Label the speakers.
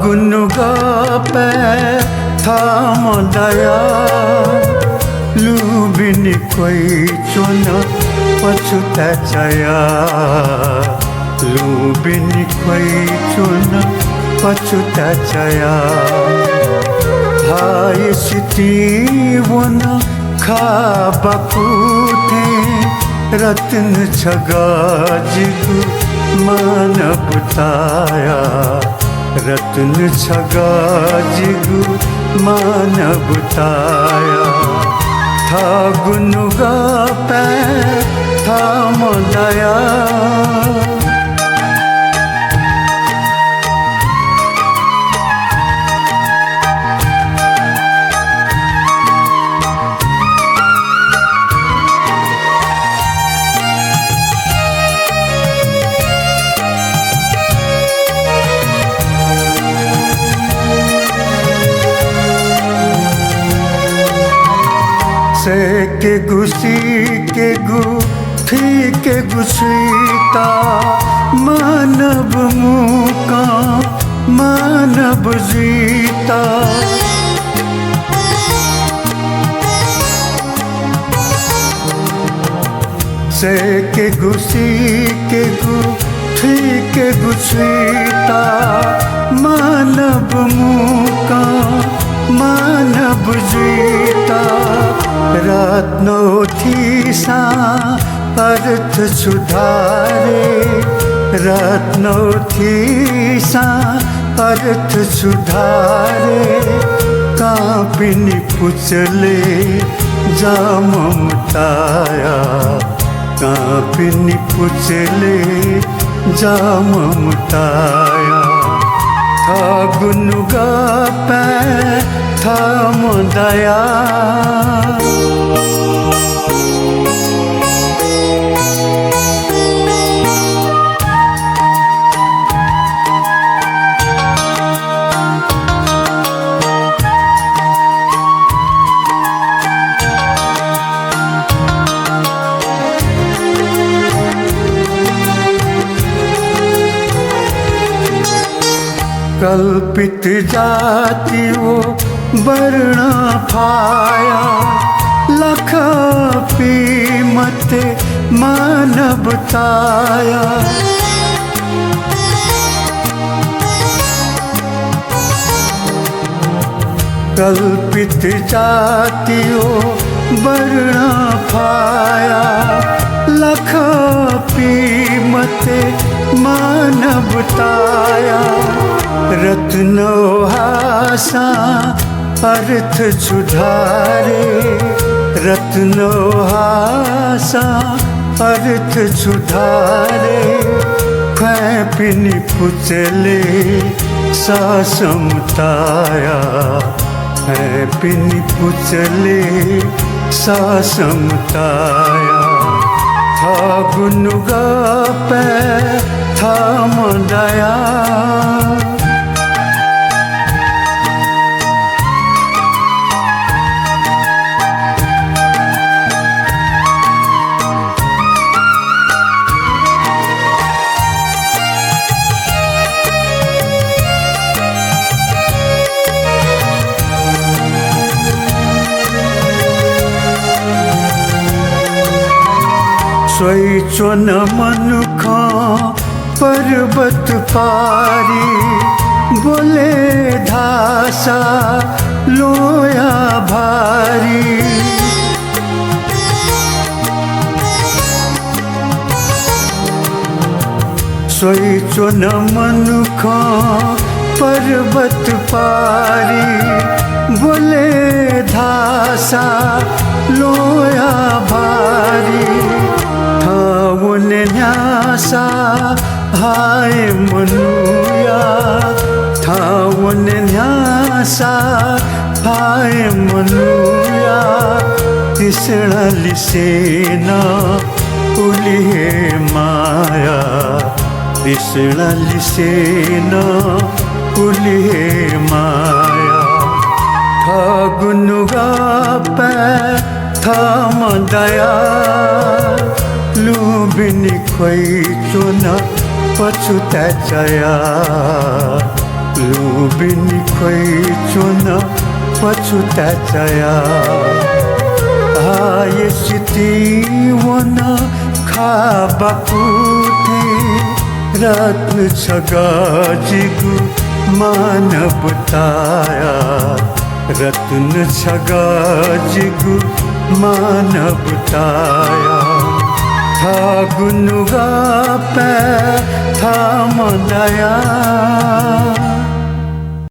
Speaker 1: गुनुगापे थाम दया लुबिनी कोई चुन पछुता चया लुबिनी कोई चुन पछुता चया हाय सिटी वन खाबकुते रत्न छगा जिगु मानवताया रत्न छगा जिगु मानवताया था गुनुगापे थाम दया से के गुसी के गु थी के गुसीता मानव मुका मानव जीता से के गुसी के गु थी के गुसीता मानव मुका मानव जीता रत्नो थी सा अर्थ सुधारे रत्नो थी सा अर्थ सुधारे कापिनी पुचले जा ममताया कापिनी पुचले जा ममताया था गुनुगापे थाम दया कल्पित जाति वो वर्ण फाया लख पीमत मानवताया कल्पित जाति वो वर्ण फाया लख पीमत मानवताया रत्नो हासा अर्थ सुधारे रत्नो हासा अर्थ सुधारे खैपिनी पुचले सासमताया खैपिनी पुचले सासमताया था गुनुगापे थाम दया सोई चुन मनुखा पर्वत पारी बोले धासा लोया भारी सोई चुन मनुखा पर्वत पारी बोले धासा लोया भारी ठावन न्यासा हाय मनुया ठावन न्यासा हाय मनुया तिसणा लिसेना उलिहे माया तिसणा लिसेना उलिहे माया था गुनुगापे थाम दया लुबिनी खोई चुना पछुता चया लुबिनी खोइचुन पछुताचया आयसिति वन खाबाकुथे रत्न छगाजिगु मानवताया रत्न छगाजिगु मानवताया था गुनुगा पे था मदया